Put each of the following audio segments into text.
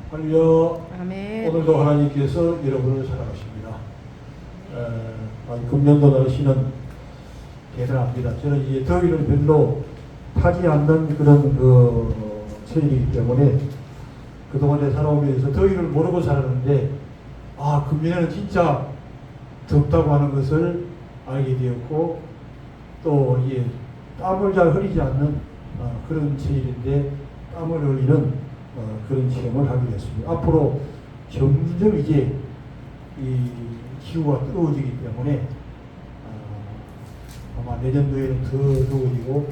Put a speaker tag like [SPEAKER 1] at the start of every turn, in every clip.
[SPEAKER 1] 할렐루야.
[SPEAKER 2] 아멘.
[SPEAKER 1] 오늘도 하나님께서 여러분을 사랑하십니다. 금년도 날씨는 대단합니다. 저는 이제 더위를 별로 타지 않는 그런 체질이기 때문에 그동안에 살아오면서 더위를 모르고 살았는데, 금년에는 진짜 덥다고 하는 것을 알게 되었고, 또 이게 땀을 잘 흘리지 않는 그런 체질인데 땀을 흘리는 그런 체험을 하게 됐습니다. 앞으로 점점 이제 이 기후가 뜨거워지기 때문에 아마 내년도에는 더 더워지고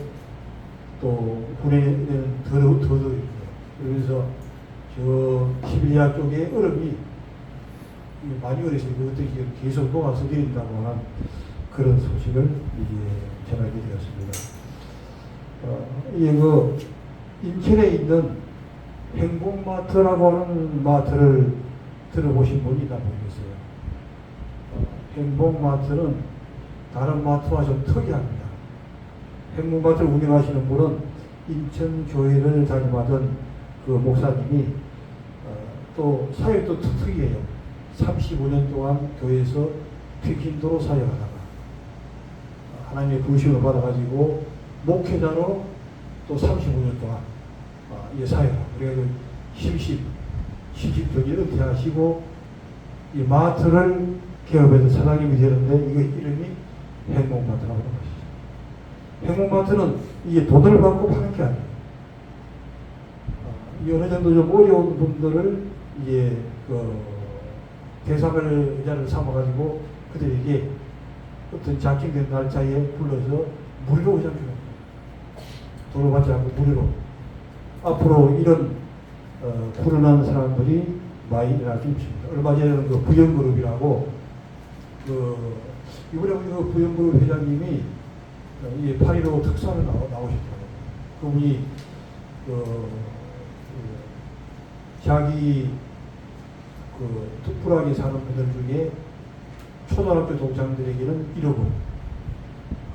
[SPEAKER 1] 또 후내에는 더 더워질 거예요. 그러면서 저 시베리아 쪽에 얼음이 많이 얼어서 그것들이 계속 녹아서 내린다고 하는 그런 소식을 이제 전하게 되었습니다. 이게 인천에 있는 행복마트라고 하는 마트를 들어보신 분이 있나 모르겠어요. 행복마트는 다른 마트와 좀 특이합니다. 행복마트를 운영하시는 분은 인천교회를 담임하던 그 목사님이 또 사역도 특이해요. 35년 동안 교회에서 튀김도로 사역하다가 하나님의 부르심을 받아가지고 목회자로 또 35년 동안 이 사역을 그래가지고 70년 은퇴하시고 이 마트를 개업해서 사장님이 되는데 이거 이름이 행복마트라고 하는 것이죠. 행복마트는 이게 돈을 받고 파는 게 아니에요. 이 어느 정도 좀 어려운 분들을 이제 대상을 의자를 삼아가지고 그들에게 어떤 작정된 날짜에 불러서 무료로 의자를 주는 거예요. 돈을 받지 않고 무료로. 앞으로 이런 불운한 사람들이 많이 일어날 수 있습니다. 얼마 전에는 그 부영그룹이라고 이번에 우리 부영그룹 회장님이 이 파리로 특사를 나오셨더라고요. 그분이 자기 특불하게 사는 분들 중에 초등학교 동창들에게는 1억 원,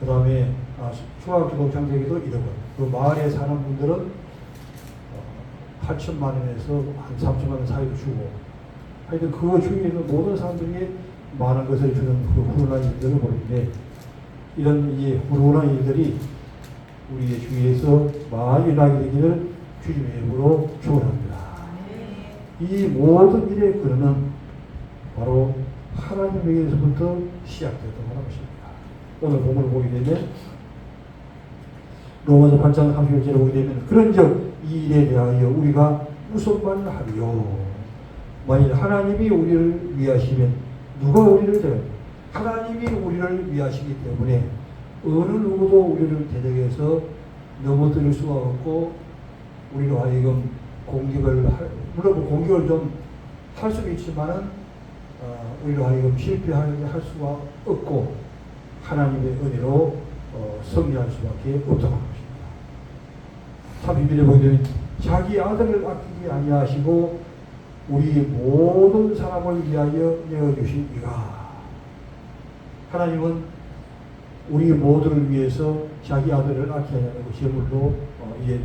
[SPEAKER 1] 그 다음에 중학교 동창들에게도 1억 원, 그 마을에 사는 분들은 8천만 원에서 한 3천만 원 사이로 주고, 하여튼 그 주위에 있는 모든 사람들에게 많은 것을 주는 그 훈훈한 일들을 보는데, 이런 이제 훈훈한 일들이 우리의 주위에서 많이 일어나게 되기를 주님의 이름으로 축원합니다. 이 모든 일의 근원은 바로 하나님에게서부터 시작되었던 것입니다. 오늘 본문을 보게 되면 로마서 8장 31절을 보게 되면 그런즉 이 일에 대하여 우리가 무슨 말을 하리요? 만일 하나님이 우리를 위하시면 누가 우리를 대하여? 하나님이 우리를 위하시기 때문에 어느 누구도 우리를 대적해서 넘어뜨릴 수가 없고, 우리로 하여금 물론 공격을 좀 할 수도 있지만은 우리로 하여금 실패하게 할 수가 없고 하나님의 은혜로 승리할 수밖에 없다는 것입니다. 참 비밀에 보게 되면 자기 아들을 아끼지 아니하시고 우리 모든 사람을 위하여 내어주신 이가, 하나님은 우리 모두를 위해서 자기 아들을 아끼지 않는 제물로 이제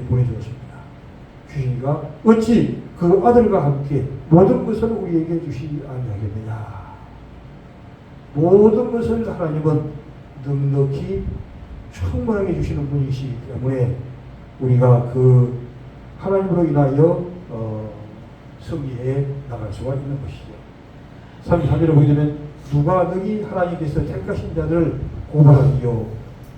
[SPEAKER 1] 보내주었습니다. 주시니가 어찌 그 아들과 함께 모든 것을 우리에게 주시지 아니하겠느냐. 모든 것을 하나님은 넉넉히 충분하게 주시는 분이시기 때문에 우리가 그 하나님으로 인하여 승리해 나갈 수가 있는 것이죠. 33절을 보게 되면 누가 너희 하나님께서 택하신 자들을 고발하기요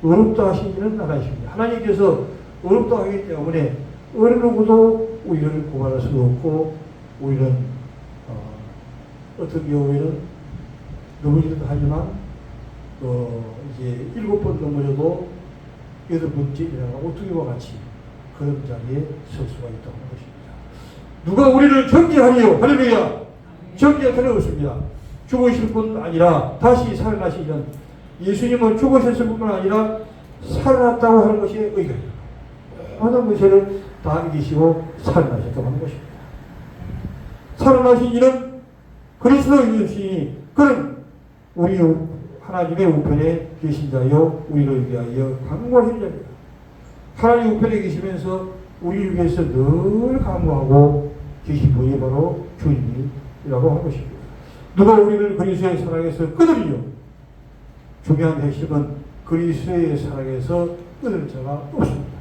[SPEAKER 1] 어렵다 하신 이는 하나님입니다. 하나님께서 어렵다 하기 때문에 어느 누구도 우리를 고발할 수 없고, 우리는 어떤 경우에는 넘어지기도 하지만 이제 7번 넘어져도 8번째 일어나가 오뚜기와 같이 그런 자리에 설 수가 있다는 것입니다. 누가 우리를 정죄하리요? 할렐루야! 정죄할 필요 없습니다. 죽으실 뿐 아니라 다시 살아나시는 예수님은 죽으셨을 뿐만 아니라 살아났다고 하는 것이 의견입니다. 모든 것을 다 이기시고 살아나셨다고 하는 것입니다. 살아나신 이는 그리스도이시니 그는 우리 하나님의 우편에 계신 자여 우리를 위하여 강구하신 자입니다. 하나님 우편에 계시면서 우리를 위해서 늘 강구하고 계신 분이 바로 주님이라고 한 것입니다. 누가 우리를 그리스도의 사랑에서 끊으리요? 중요한 핵심은 그리스도의 사랑에서 끊을 자가 없습니다.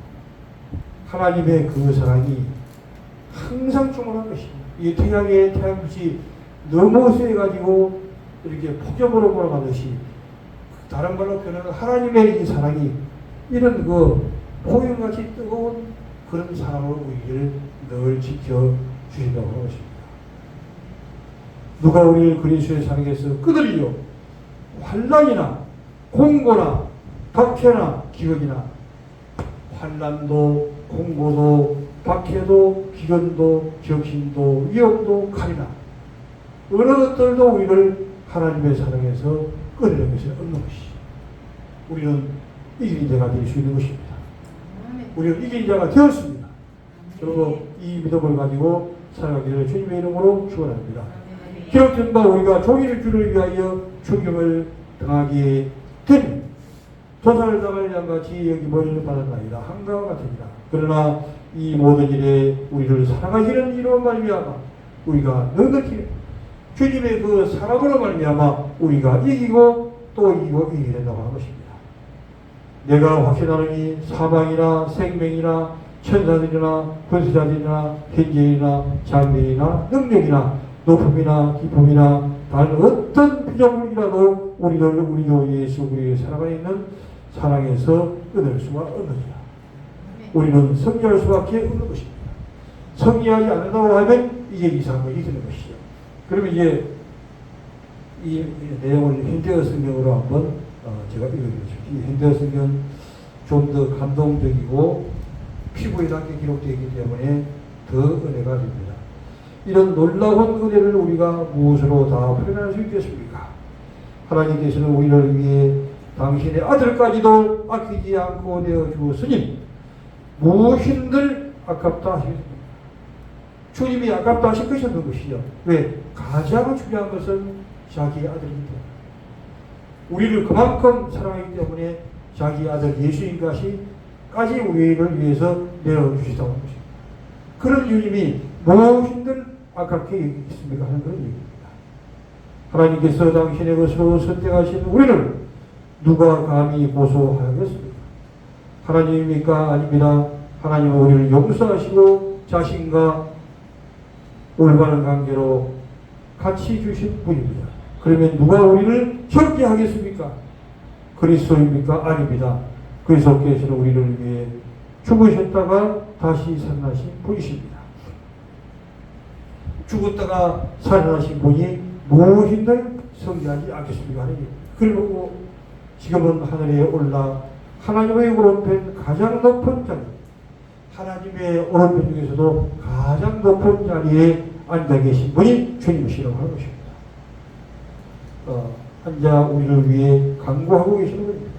[SPEAKER 1] 하나님의 그 사랑이 항상 충만한 것입니다. 이 태양의 태양빛이 너무 세가지고 이렇게 폭염으로 몰아가듯이 다른 말로 표현하면 하나님의 이 사랑이 이런 그 폭염같이 뜨거운 그런 사랑으로 우리를 늘 지켜주신다고 하는 것입니다. 누가 우리를 그리스도의 사랑에서 끊으리요? 환난이나 공고나 박해나 기근이나 환난도 공고도 박해도 기근도 적신도 위험도 칼이나 어느 것들도 우리를 하나님의 사랑에서 끊으려는 것이 없는 것이죠. 우리는 이기는 자가 될 수 있는 것입니다. 우리는 이기는 자가 되었습니다. 그리고 이 믿음을 가지고 살아가기를 주님의 이름으로 축원합니다. 기록된 바 우리가 종일 주를 위하여 죽임을 당하게 되니 조사를 당할 양같이 여김을 받았나이다. 한가와 같으니라. 그러나 이 모든 일에 우리를 사랑하시는 이로 말미암아 우리가 넉넉히 주님의 그 사랑으로 말미암아 우리가 이기고 또 이기고 이기게 된다고 하는 것입니다. 내가 확신하노니 사망이나 생명이나 천사들이나 권세자들이나 현재이나 장래이나 능력이나 높음이나 기쁨이나 다른 어떤 피조물이라도 우리를 우리 주 예수 그리스도의 사랑에 있는 사랑에서 끊을 수가 없느니라. 우리는 승리할 수밖에 없는 것입니다. 승리하지 않는다고 하면 이제 이상한 것이 되는 것이죠. 그러면 이제 이 내용을 현대어 성경으로 한번 제가 읽어드리겠습니다. 이 현대어 성경 좀 더 감동적이고 피부에 닿게 기록되어 있기 때문에 더 은혜가 됩니다. 이런 놀라운 은혜를 우리가 무엇으로 다 표현할 수 있겠습니까? 하나님께서는 우리를 위해 당신의 아들까지도 아끼지 않고 내어주었으니 무엇인들 아깝다 하시겠습니까? 주님이 아깝다 하신 것이 없는 것이죠. 왜? 가장 중요한 것은 자기 아들이기 때문에 우리를 그만큼 사랑하기 때문에 자기 아들 예수님까지 우리를 위해서 내어주시다고 하는 것입니다. 그런 주님이 무엇인들 아깝게 여기겠습니까? 하는 그런 얘기입니다. 하나님께서 당신의 것으로 선택하신 우리를 누가 감히 고소하겠습니까? 하나님입니까? 아닙니다. 하나님은 우리를 용서하시고 자신과 올바른 관계로 같이 주신 분입니다. 그러면 누가 우리를 적게 하겠습니까? 그리스도입니까? 아닙니다. 그리스도께서는 우리를 위해 죽으셨다가 다시 살아나신 분이십니다. 죽었다가 살아나신 분이 무엇인들 성리하지 않겠습니까? 그리고 지금은 하늘에 올라 하나님의 오른편 가장 높은 자리, 하나님의 오른편 중에서도 가장 높은 자리에 앉아 계신 분이 주님이시라고 하는 것입니다. 앉아 우리를 위해 간구하고 계시는 겁니다.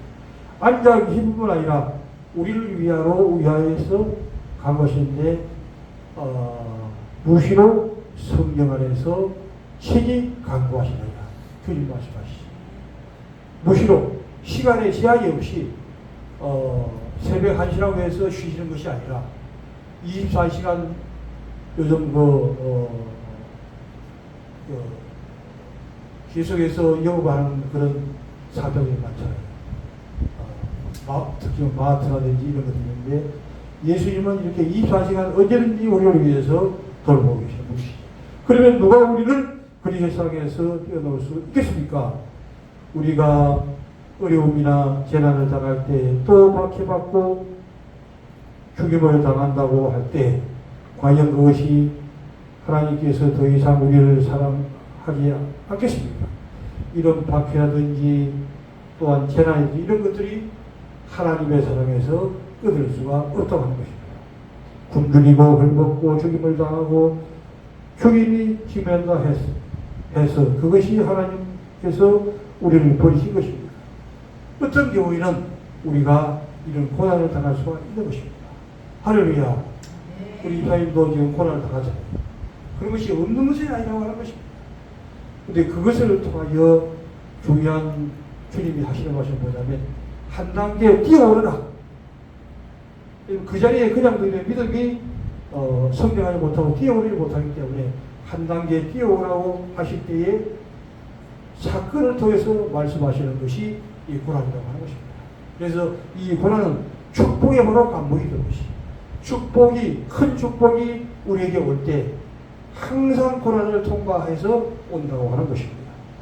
[SPEAKER 1] 앉아 계신 뿐만 아니라 우리를 위하여서 간구하시는데 무시로 성령 안에서 친히 간구하시느냐 주님 말씀하시죠. 무시로 시간의 제한이 없이 새벽 1시라고 해서 쉬시는 것이 아니라 24시간 요즘 계속해서 영업하는 그런 사병이 많잖아요. 특히 마트라든지 이런 것들이 있는데 예수님은 이렇게 24시간 언제든지 우리를 위해서 돌보고 계시는 분이시죠. 그러면 누가 우리를 그리스도의 사랑에서 떼어놓을 수 있겠습니까? 우리가 어려움이나 재난을 당할 때 또 박해받고 죽임을 당한다고 할 때 과연 그것이 하나님께서 더 이상 우리를 사랑하지 않겠습니까? 이런 박해라든지 또한 재난이든지 이런 것들이 하나님의 사랑에서 끊을 수가 없다고 하는 것입니다. 굶주리고 헐벗고 죽임을 당하고 죽임이 지면다 해서 그것이 하나님께서 우리를 버리신 것입니다. 어떤 경우에는 우리가 이런 고난을 당할 수가 있는 것입니다. 할렐루야. 우리 이스라엘도 지금 고난을 당하잖아요. 그런 것이 없는 것이 아니라고 하는 것입니다. 근데 그것을 통하여 중요한 주님이 하시는 것은 뭐냐면 한 단계 뛰어오르라. 그 자리에 그냥 너희의 믿음이 성장하지 못하고 뛰어오르지 못하기 때문에 한 단계 뛰어오라고 하실 때에 사건을 통해서 말씀하시는 것이 이 고난이라고 하는 것입니다. 그래서 이 고난은 축복의 바로 간목이 되는 것이, 축복이, 큰 축복이 우리에게 올 때 항상 고난을 통과해서 온다고 하는 것입니다.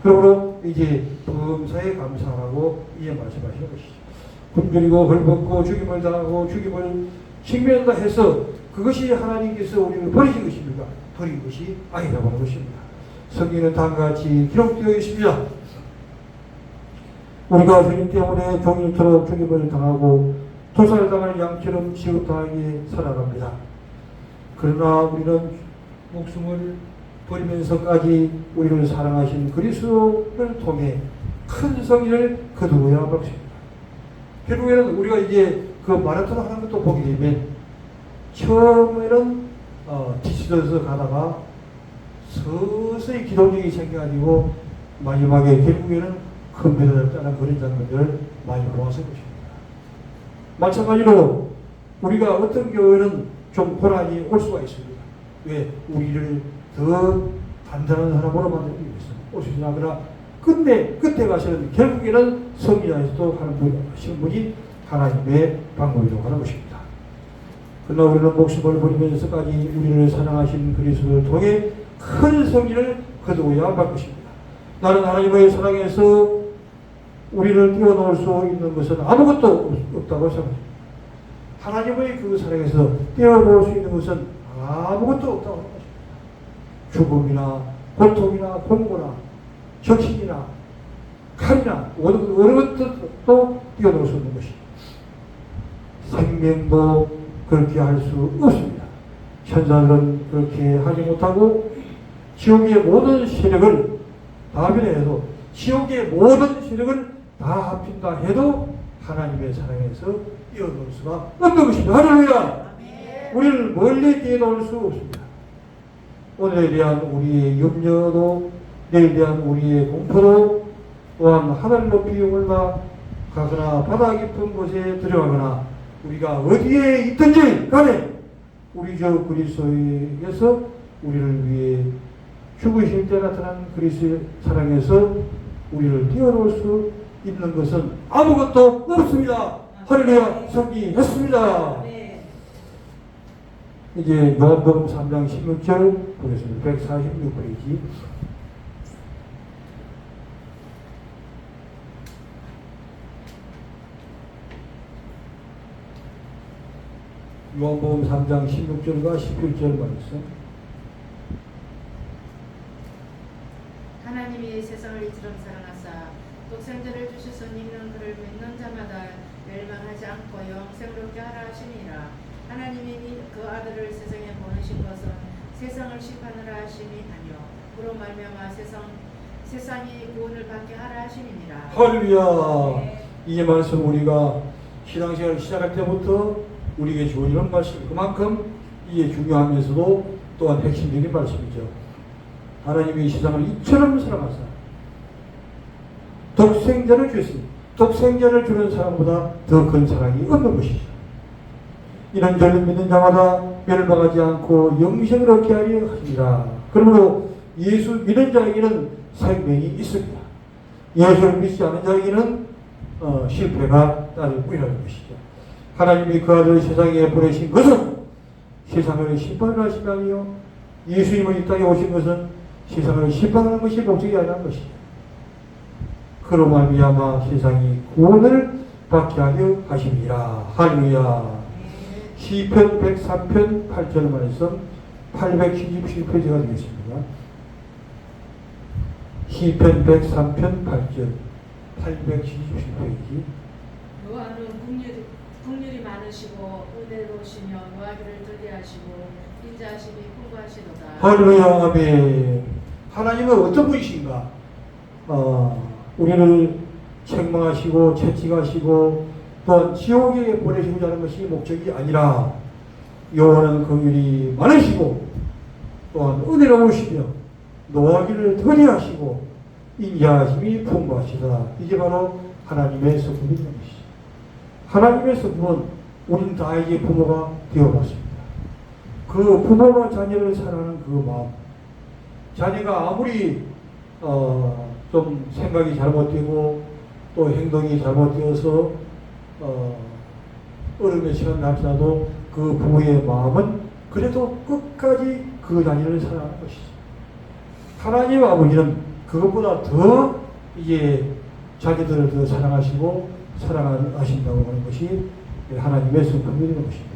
[SPEAKER 1] 그러므로 이제 범사에 감사하라고 이제 말씀하시는 것이죠. 굶주리고 벌벗고 죽임을 당하고 죽임을 직면한다 해서 그것이 하나님께서 우리를 버리신 것입니까? 버린 것이 아니라고 하는 것입니다. 성경에는 다음과 같이 기록되어 있습니다. 우리가 주님 때문에 종일토록 죽임을 당하고 도살을 당하는 양처럼 지옥당하게 살아갑니다. 그러나 우리는 목숨을 버리면서까지 우리를 사랑하신 그리스도를 통해 큰 성의를 거두어야 할 것입니다. 결국에는 우리가 이제 그 마라톤을 하는 것도 보게 되면 처음에는 지치면서 가다가 서서히 기동력이 생겨가지고 마지막에 결국에는 큰 배를 따는 그런 장면들을 많이 보았을 것입니다. 마찬가지로 우리가 어떤 경우에는 좀 고난이 올 수가 있습니다. 왜? 우리를 더 단단한 사람으로 만들기 위해서 올 수 있으나 그러나 끝에 가서는 결국에는 성리자에서도 하시는 분이 하나님의 방법이라고 하는 것입니다. 그러나 우리는 목숨을 버리면서까지 우리를 사랑하신 그리스도를 통해 큰 성리를 거두어야 할 것입니다. 나는 하나님의 사랑에서 우리를 띄워놓을 수 있는 것은 아무것도 없다고 생각합니다. 하나님의 그 사랑에서 띄워놓을 수 있는 것은 아무것도 없다고 합니다. 죽음이나 고통이나 공고나 적신이나 칼이나 어느 것도 띄워놓을 수 없는 것입니다. 생명도 그렇게 할 수 없습니다. 천사들은 그렇게 하지 못하고 지옥의 모든 세력을 다 합해도 지옥의 모든 세력을 다 합친다 해도 하나님의 사랑에서 띄워놓을 수가 없는 것입니다. 할렐루야! 우리를 멀리 띄워놓을 수 없습니다. 오늘에 대한 우리의 염려도 내일에 대한 우리의 공포도 또한 하늘 높이 올라가거나 바다 깊은 곳에 들어가거나 우리가 어디에 있든지 간에 우리 주 그리스도에게서 우리를 위해 죽으실 때 나타난 그리스도의 사랑에서 우리를 띄워놓을 수 있는 것은 아무것도 없습니다. 할렐루야! 승리했습니다. 이제 요한복음 3장 16절 보겠습니다. 146페이지. 요한복음 3장 16절과 17절 말씀.
[SPEAKER 2] 하나님이 세상을 이처럼 사랑하사 독생자를 주셔서 믿는 그를 믿는 자마다 멸망하지 않고 영생을 얻게 하라 하시니라. 하나님이 그 아들을 세상에 보내신 것은 세상을 심판하라 하심이 아니요 그로 말미암아 세상이 구원을 받게 하라 하심이니라.
[SPEAKER 1] 할렐루야. 네. 이 말씀 우리가 신앙생활을 시작할 때부터 우리에게 주어지는 말씀, 그만큼 이게 중요하면서도 또한 핵심적인 말씀이죠. 하나님이 세상을 이처럼 사랑하사 독생자를 주셨습니다. 독생자를 주는 사람보다 더 큰 사랑이 없는 것이죠. 이런 저를 믿는 자마다 멸망하지 않고 영생을 얻게 하려 하시니라. 그러므로 예수 믿는 자에게는 생명이 있습니다. 예수를 믿지 않은 자에게는 실패가 따를 뿐이라는 것이죠. 하나님이 그 아들을 세상에 보내신 것은 세상을 심판을 하심이 아니요 예수님은 이 땅에 오신 것은 세상을 심판하는 것이 목적이 아니라는 것이죠. 그로 말미암아 세상이 구원을 받게 하려 하심이라. 할렐루야. 시편 103편 8절 말씀 877페이지가 되겠습니다. 시편 103편 8절 877페이지.
[SPEAKER 2] 여호와는 국률이 많으시고 은혜로우시며 노하기를 더디하시고 인자하심이 풍부하시도다.
[SPEAKER 1] 할렐루야. 아멘. 하나님은 어떤 분이신가? 우리를 책망하시고 채찍하시고 또한 지옥에 보내시고자 하는 것이 목적이 아니라 여호와는 긍휼이 많으시고 또한 은혜로우시며 노하기를 더디하시고 인자하심이 풍부하시다. 이게 바로 하나님의 성품인 것이죠. 하나님의 성품은 우리는 다 이제 부모가 되어봤습니다. 그 부모가 자녀를 사랑하는 그 마음, 자녀가 아무리 좀 생각이 잘못되고 또 행동이 잘못되어서 어려움의 시간을 할지라도 그 부모의 마음은 그래도 끝까지 그 자녀를 사랑하는 것이죠. 하나님 아버지는 그것보다 더 이제 자기들을 더 사랑하시고 사랑하신다고 하는 것이 하나님의 성품이 되는 것입니다.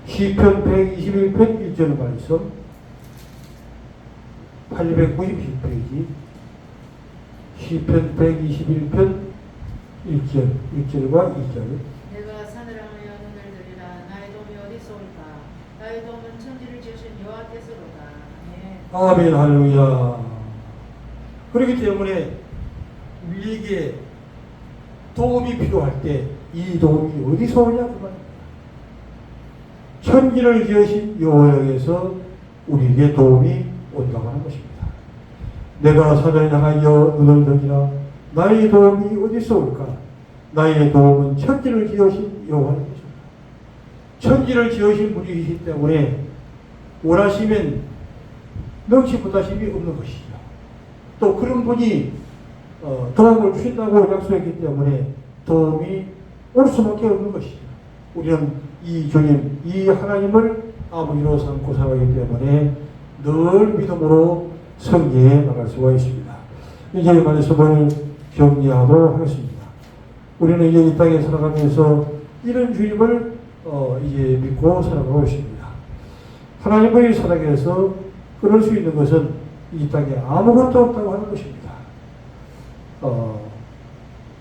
[SPEAKER 1] 시편 121편 1절 말씀 897페이지 시편 121편 1절과 2절
[SPEAKER 2] 내가 산을 향하여 눈을 들이라. 나의 도움이 어디서 올까? 나의 도움은 천지를 지으신 여호와께서로다.
[SPEAKER 1] 아멘 할렐루야. 그렇기 때문에 우리에게 도움이 필요할 때 이 도움이 어디서 오냐 그 말입니다. 천지를 지으신 여호와에게서 우리에게 도움이 온다고 하는 것입니다. 내가 산을 향하여 눈을 들이라. 나의 도움이 어디서 올까? 나의 도움은 천지를 지으신 여호와에게서. 천지를 지으신 분이시기 때문에 원하시면 능치 못하심이 없는 것이죠. 또 그런 분이 도움을 주신다고 약속했기 때문에 도움이 올 수밖에 없는 것이죠. 우리는 이 주님, 이 하나님을 아버지로 삼고 살아가기 때문에 늘 믿음으로 성계해 나갈 수가 있습니다. 이제 말씀을 정리하도록 하겠습니다. 우리는 이제 이 땅에 살아가면서 이런 주님을 이제 믿고 살아가고 있습니다. 하나님의 사랑에서 끊을 수 있는 것은 이 땅에 아무것도 없다고 하는 것입니다.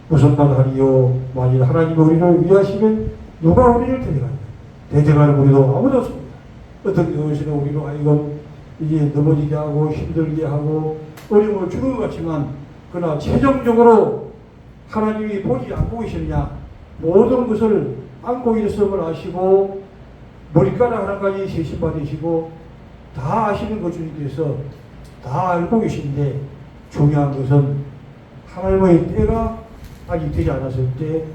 [SPEAKER 1] 무슨 말 하리요? 만일 하나님이 우리를 위하시면 누가 우리를 데려가냐? 대적하는 우리도 아무도 없습니다. 어떤 것이는 우리로 하여금 이제 넘어지게 하고 힘들게 하고 어려움을 주는 것 같지만 그러나 최종적으로 하나님이 보지 않고 계시느냐? 모든 것을 안고 있음을 아시고 머리카락 하나까지 세심받으시고 다 아시는 것 주님께서 다 알고 계신데 중요한 것은 하나님의 때가 아직 되지 않았을 때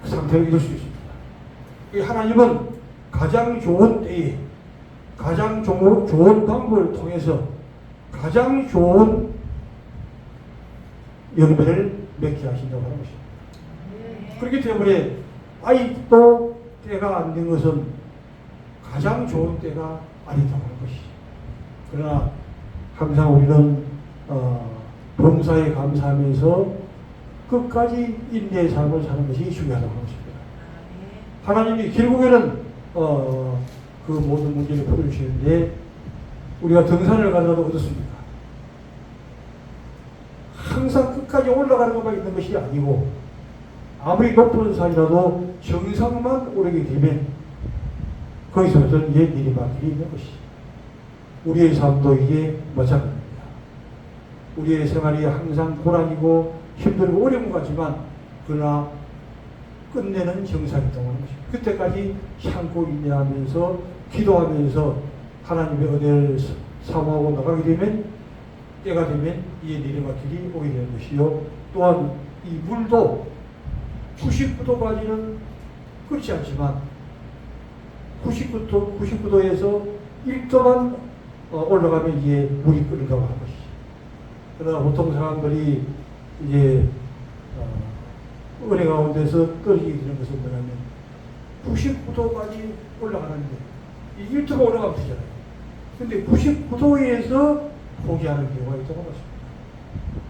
[SPEAKER 1] 그 상태를 이룰 수 있습니다. 하나님은 가장 좋은 때에 가장 좋은 방법을 통해서 가장 좋은 열매를 맺게 하신다고 하는 것입니다. 그렇기 때문에 아직도 때가 안 된 것은 가장 좋은 때가 아니다고 하는 것이죠. 그러나 항상 우리는 범사에 감사하면서 끝까지 인내의 삶을 사는 것이 중요하다고 하는 것입니다. 하나님이 결국에는 그 모든 문제를 풀어주시는데 우리가 등산을 가더라도 어떻습니까? 항상 끝까지 올라가는 것만 있는 것이 아니고 아무리 높은 산이라도 정상만 오르게 되면 거기서부터 이제 내리막길이 있는 것이죠. 우리의 삶도 이게 마찬가지입니다. 우리의 생활이 항상 고난이고 힘들고 어려운 것 같지만 그러나 끝내는 정상이 있다고 하는 것입니다. 그때까지 참고 인내하면서 기도하면서 하나님의 은혜를 사모하고 나가게 되면 때가 되면 이 내리막길이 오게 되는 것이요. 또한 이 물도 99도까지는 그렇지 않지만 99도에서 1도만 올라가면 이게 물이 끓는다고 하는 것이죠. 그러나 보통 사람들이 이제 은혜 가운데서 떨어지게 되는 것은 뭐냐면 99도까지 올라가는데 이 1도가 올라가면 되잖아요. 근데 99도에서 포기하는 경우가 있다고 봤습니다.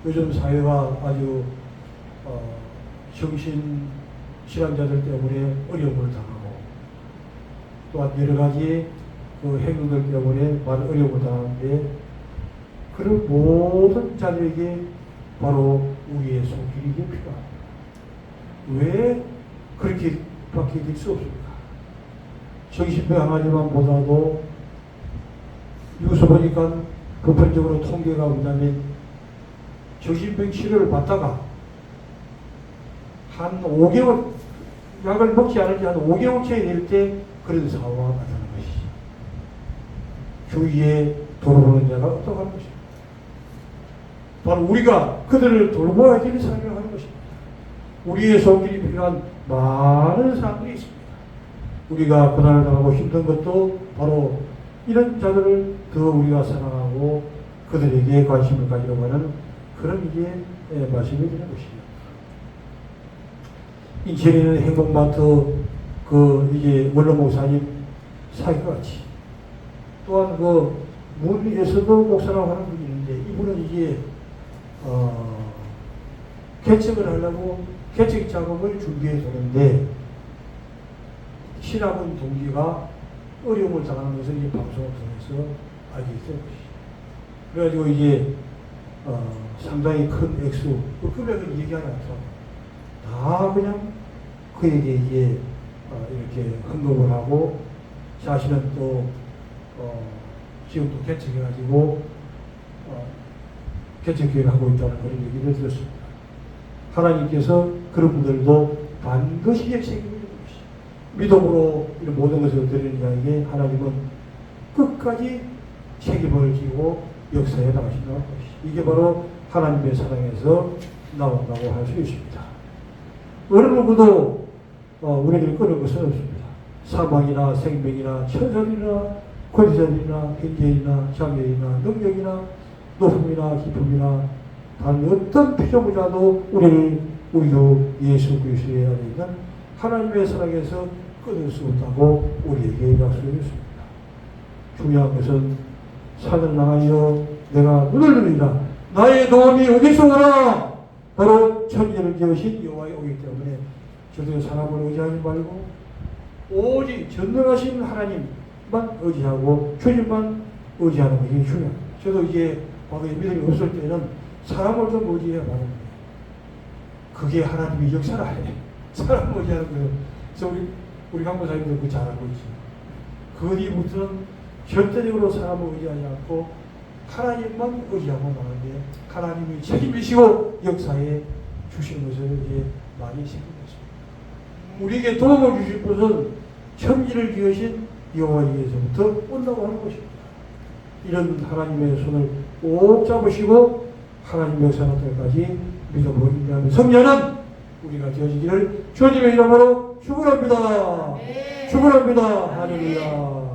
[SPEAKER 1] 요즘 사회가 아주 정신 질환자들 때문에 어려움을 당하고 또한 여러 가지 그 행동들 때문에 많은 어려움을 당하는데 그런 모든 자들에게 바로 우리의 손길이 필요합니다. 왜 그렇게 밖에 될 수 없습니까? 정신병 하나지만 보다도 여기서 보니까 보편적으로 통계가 온다면 정신병 치료를 받다가 한 5개월 약을 먹지 않은 지 한 5개월째 될 때 그런 사고가 나타나는 것이죠. 주위에 돌아보는 자가 없다고 하는 것입니다. 바로 우리가 그들을 돌보아야 될 삶을 하는 것입니다. 우리의 손길이 필요한 많은 사람들이 있습니다. 우리가 고난을 당하고 힘든 것도 바로 이런 자들을 더 우리가 사랑하고 그들에게 관심을 가지려고 하는 그런 이제 말씀이 되는 것이죠. 인천에는 행복마트 그 이제 원로 목사님 사기같이 또한 그 문에서도 목사라고 하는 분이 있는데 이분은 이제 개척을 하려고 개척 작업을 준비해 두는데 신학원 동기가 어려움을 당하는 것을 이 방송을 통해서 알게 된 것이죠. 그래가지고 이제 상당히 큰 액수, 그 금액은 얘기하지 않죠. 다 그냥 그에게 이제 이렇게 헌금을 하고 자신은 또 지금 또 개척해가지고 개척교회를 하고 있다는 그런 얘기를 들었습니다. 하나님께서 그런 분들도 반드시 책임을 질 것이죠. 믿음으로 이런 모든 것을 드리는 자에게 하나님은 끝까지 책임을 지고 역사에 나가신다는 것이죠. 이게 바로 하나님의 사랑에서 나온다고 할 수 있습니다. 어느 누구도 우리에게 끊을 것은 없습니다. 사망이나 생명이나 천사이나 권세이나 현재이나 장애이나 능력이나 높음이나 깊음이나 단 어떤 피조물이라도 우리를 우리 주 예수 그리스도의 안에 있는 하나님의 사랑에서 끊을 수 없다고 우리에게 약속했습니다. 중요한 것은 산을 나가여 내가 눈을 들리라 나의 도움이 어디서 오나 바로 천지를 지으신 여호와의 오기 때문에 저도 사람을 의지하지 말고 오직 전능하신 하나님만 의지하고 주님만 의지하는 것이 중요합니다. 저도 이제 과거에 믿음이 없을 때는 사람을 좀 의지해야 하는 거예요. 그게 하나님이 역사를 해. 사람 의지하는 거예요. 그래서 우리 강모사님도 그거 잘 알고 있죠. 그 뒤부터는 절대적으로 사람을 의지하지 않고 하나님만 의지하고 나가는데 하나님이 책임지시고 역사에 주시는 것을 이제 많이 생각했습니다. 우리에게 도움을 주실 것은 천지를 지으신 여호와에게서부터 온다고 하는 것입니다. 이런 하나님의 손을 꼭 잡으시고 하나님 역사는 때까지 믿음으로 인도하는 성녀는 우리가 되어지기를 주님의 이름으로 축원합니다. 축원합니다. 할렐루야.